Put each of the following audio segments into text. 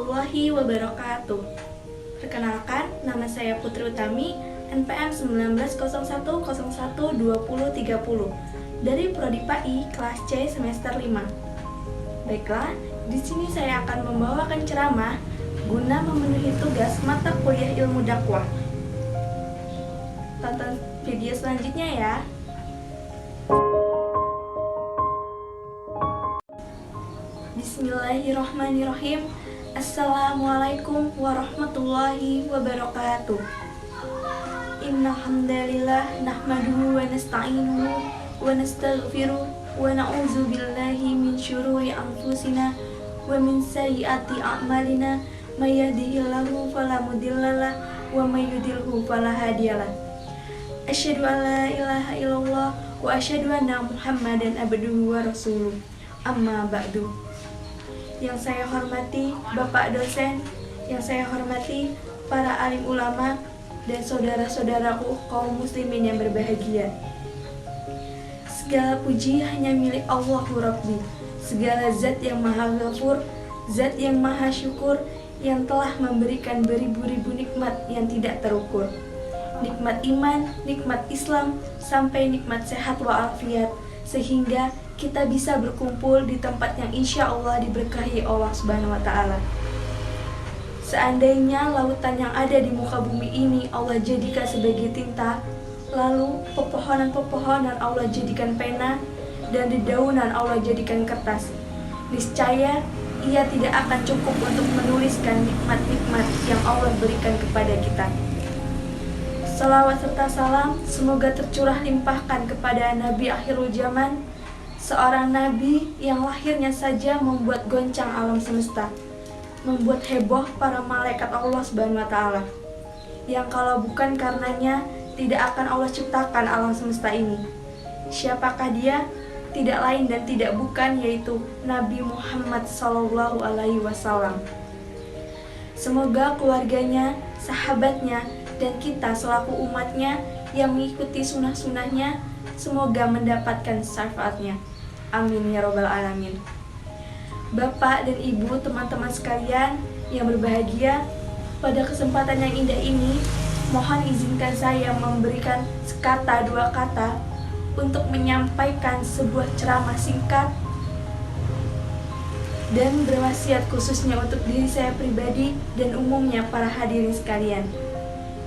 warahmatullahi wabarakatuh. Perkenalkan, nama saya Putri Utami, NPM 1901012030 dari Prodi PAI kelas C semester 5. Baiklah, di sini saya akan membawakan ceramah guna memenuhi tugas mata kuliah ilmu dakwah. Tonton video selanjutnya ya. Bismillahirrahmanirrahim. Assalamualaikum warahmatullahi wabarakatuh. Innal hamdalillah nahmaduhu wa nasta'inuhu wa nastaghfiruh wa na'udzu billahi min syururi anfusina wa min sayyiati a'malina may yahdihillahu fala mudhillalah wa may yudhlilhu fala hadiyalah. Asyhadu an la ilaha illallah wa asyhadu anna Muhammadan abduhu wa rasuluh. Amma ba'du. Yang saya hormati Bapak dosen, yang saya hormati para alim ulama dan saudara-saudaraku kaum muslimin yang berbahagia. Segala puji hanya milik Allahu Rabbi, segala zat yang maha ghafur, zat yang maha syukur, yang telah memberikan beribu-ribu nikmat yang tidak terukur. Nikmat iman, nikmat Islam, sampai nikmat sehat walafiat, sehingga kita bisa berkumpul di tempat yang insya Allah diberkahi Allah Subhanahu wa Ta'ala. Seandainya lautan yang ada di muka bumi ini Allah jadikan sebagai tinta, lalu pepohonan-pepohonan Allah jadikan pena, dan dedaunan Allah jadikan kertas, niscaya ia tidak akan cukup untuk menuliskan nikmat-nikmat yang Allah berikan kepada kita. Salawat serta salam semoga tercurah limpahkan kepada Nabi akhirul zaman, seorang nabi yang lahirnya saja membuat goncang alam semesta, membuat heboh para malaikat Allah Subhanahu wa Ta'ala, yang kalau bukan karenanya tidak akan Allah ciptakan alam semesta ini. Siapakah dia? Tidak lain dan tidak bukan, yaitu Nabi Muhammad SAW. Semoga keluarganya, sahabatnya, dan kita selaku umatnya yang mengikuti sunnah-sunnahnya semoga mendapatkan syafaatnya. Amin ya robbal alamin. Bapak dan ibu, teman-teman sekalian yang berbahagia, pada kesempatan yang indah ini mohon izinkan saya memberikan sekata dua kata untuk menyampaikan sebuah ceramah singkat dan berwasiat khususnya untuk diri saya pribadi dan umumnya para hadirin sekalian,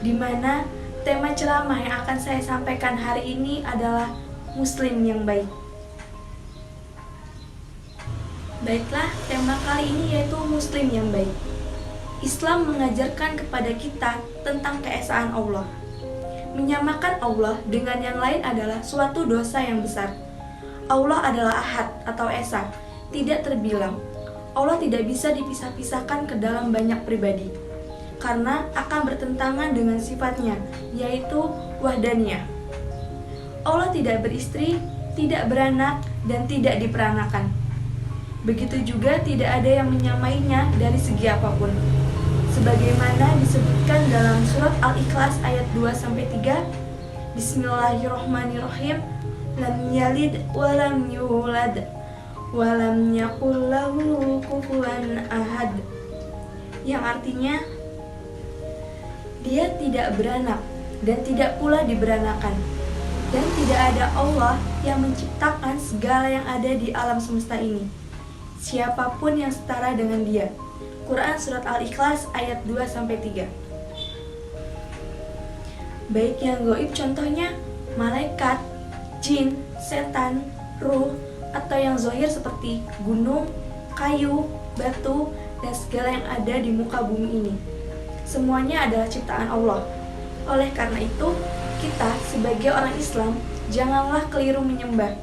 di mana tema ceramah yang akan saya sampaikan hari ini adalah Muslim yang baik. Baiklah, tema kali ini yaitu Muslim yang baik. Islam mengajarkan kepada kita tentang keesaan Allah. Menyamakan Allah dengan yang lain adalah suatu dosa yang besar. Allah adalah Ahad atau Esa, tidak terbilang. Allah tidak bisa dipisah-pisahkan ke dalam banyak pribadi, karena akan bertentangan dengan sifatnya, yaitu wahdaniyah. Allah tidak beristri, tidak beranak, dan tidak diperanakan. Begitu juga tidak ada yang menyamainya dari segi apapun. Sebagaimana disebutkan dalam surat Al-Ikhlas ayat 2-3, Bismillahirrahmanirrahim, lam yalid walam yulad walam yakul lahu kufuwan ahad, yang artinya dia tidak beranak dan tidak pula diberanakan, dan tidak ada Allah yang menciptakan segala yang ada di alam semesta ini, siapapun yang setara dengan dia. Quran Surat Al-Ikhlas ayat 2-3. Baik yang gaib contohnya malaikat, jin, setan, ruh, atau yang zahir seperti gunung, kayu, batu, dan segala yang ada di muka bumi ini, semuanya adalah ciptaan Allah. Oleh karena itu, kita sebagai orang Islam janganlah keliru menyembah.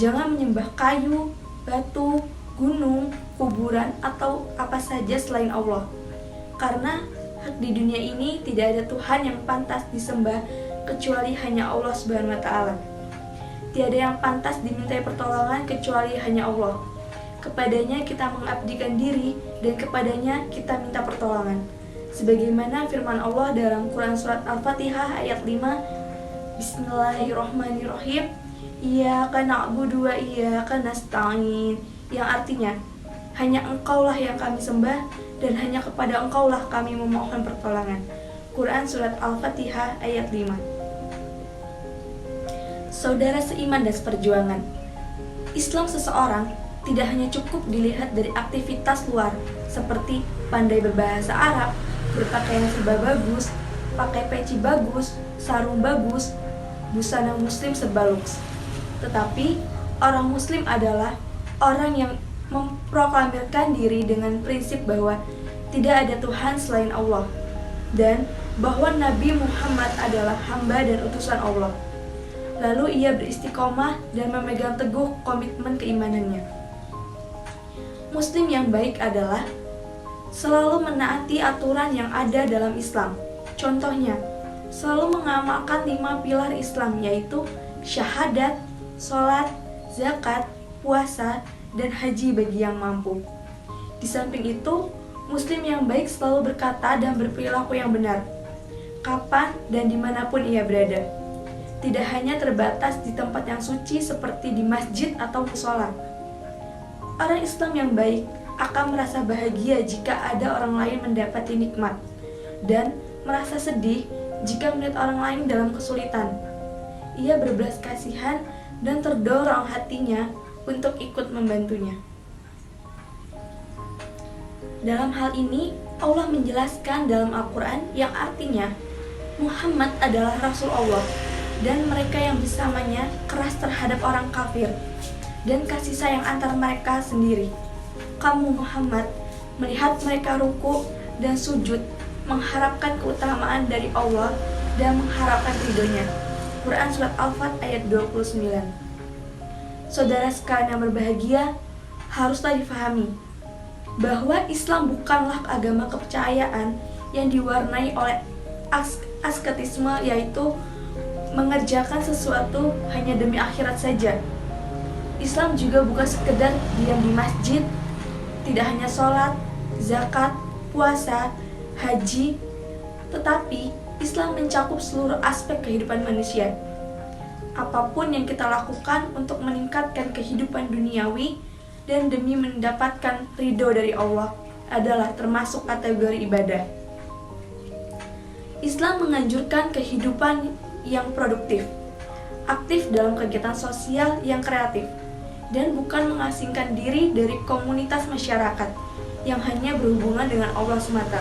Jangan menyembah kayu, batu, gunung, kuburan, atau apa saja selain Allah. Karena hak di dunia ini tidak ada Tuhan yang pantas disembah kecuali hanya Allah Subhanahu wa Ta'ala. Tiada yang pantas dimintai pertolongan kecuali hanya Allah. Kepadanya kita mengabdikan diri dan kepadanya kita minta pertolongan. Sebagaimana firman Allah dalam Quran Surat Al-Fatihah ayat 5, Bismillahirrahmanirrahim, Iyyaka na'budu wa iyyaka nasta'in, yang artinya, hanya Engkaulah yang kami sembah, dan hanya kepada Engkaulah kami memohon pertolongan. Quran Surat Al-Fatihah ayat 5. Saudara seiman dan seperjuangan, Islam seseorang tidak hanya cukup dilihat dari aktivitas luar seperti pandai berbahasa Arab, berpakaian serba bagus, pakai peci bagus, sarung bagus, busana muslim serba luks. Tetapi orang muslim adalah orang yang memproklamirkan diri dengan prinsip bahwa tidak ada Tuhan selain Allah dan bahwa Nabi Muhammad adalah hamba dan utusan Allah. Lalu ia beristiqomah dan memegang teguh komitmen keimanannya. Muslim yang baik adalah selalu menaati aturan yang ada dalam Islam. Contohnya, selalu mengamalkan 5 pilar Islam, yaitu syahadat, sholat, zakat, puasa, dan haji bagi yang mampu. Di samping itu, Muslim yang baik selalu berkata dan berperilaku yang benar, kapan dan dimanapun ia berada. Tidak hanya terbatas di tempat yang suci seperti di masjid atau mushola. Orang Islam yang baik akan merasa bahagia jika ada orang lain mendapati nikmat, dan merasa sedih jika melihat orang lain dalam kesulitan. Ia berbelas kasihan dan terdorong hatinya untuk ikut membantunya. Dalam hal ini, Allah menjelaskan dalam Al-Quran yang artinya Muhammad adalah Rasul Allah dan mereka yang bersamanya keras terhadap orang kafir dan kasih sayang antar mereka sendiri. Kamu Muhammad melihat mereka ruku dan sujud mengharapkan keutamaan dari Allah dan mengharapkan ridhonya. Quran Surat Al-Fat ayat 29. Saudara sekalian yang berbahagia, haruslah difahami bahwa Islam bukanlah agama kepercayaan yang diwarnai oleh asketisme, yaitu mengerjakan sesuatu hanya demi akhirat saja. Islam juga bukan sekedar diam di masjid, tidak hanya sholat, zakat, puasa, haji, tetapi Islam mencakup seluruh aspek kehidupan manusia. Apapun yang kita lakukan untuk meningkatkan kehidupan duniawi dan demi mendapatkan ridho dari Allah adalah termasuk kategori ibadah. Islam menganjurkan kehidupan yang produktif, aktif dalam kegiatan sosial yang kreatif, dan bukan mengasingkan diri dari komunitas masyarakat yang hanya berhubungan dengan Allah semata.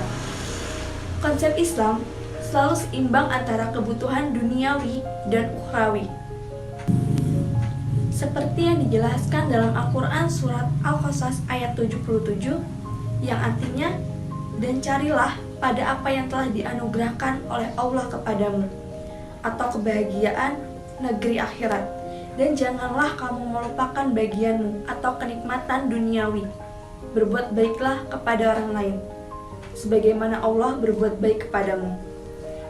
Konsep Islam selalu seimbang antara kebutuhan duniawi dan ukhrawi. Seperti yang dijelaskan dalam Al-Quran Surat Al-Qasas ayat 77, yang artinya, dan carilah pada apa yang telah dianugerahkan oleh Allah kepadamu, atau kebahagiaan negeri akhirat, dan janganlah kamu melupakan bagianmu atau kenikmatan duniawi. Berbuat baiklah kepada orang lain, sebagaimana Allah berbuat baik kepadamu.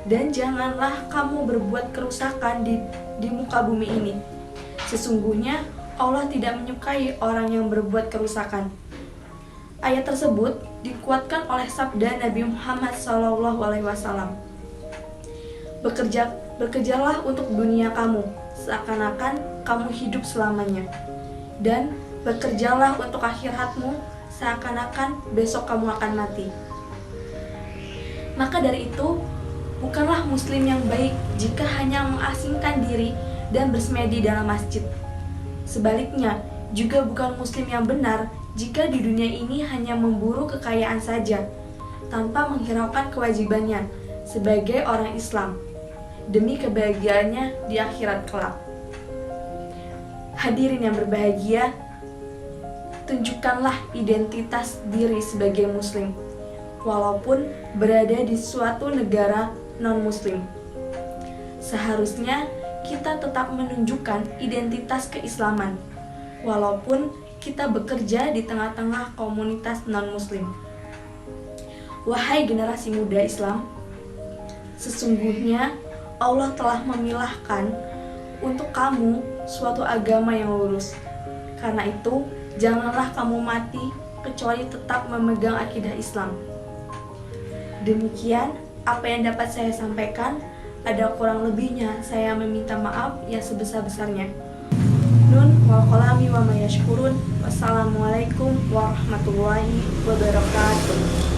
Dan janganlah kamu berbuat kerusakan di muka bumi ini. Sesungguhnya Allah tidak menyukai orang yang berbuat kerusakan. Ayat tersebut dikuatkan oleh sabda Nabi Muhammad SAW. Bekerjalah untuk dunia kamu, seakan-akan kamu hidup selamanya. Dan bekerjalah untuk akhiratmu, seakan-akan besok kamu akan mati. Maka dari itu, bukanlah muslim yang baik jika hanya mengasingkan diri dan bersemedi dalam masjid. Sebaliknya, juga bukan muslim yang benar jika di dunia ini hanya memburu kekayaan saja, tanpa menghiraukan kewajibannya sebagai orang Islam, demi kebahagiaannya di akhirat kelak. Hadirin yang berbahagia, tunjukkanlah identitas diri sebagai muslim, walaupun berada di suatu negara non-muslim. Seharusnya kita tetap menunjukkan identitas keislaman, walaupun kita bekerja di tengah-tengah komunitas non-muslim. Wahai generasi muda Islam, sesungguhnya Allah telah memilahkan untuk kamu suatu agama yang lurus. Karena itu, janganlah kamu mati kecuali tetap memegang akidah Islam. Demikian apa yang dapat saya sampaikan. Ada kurang lebihnya, saya meminta maaf yang sebesar-besarnya. Nun wal qalami wa ma yaskurun. Wassalamualaikum warahmatullahi wabarakatuh.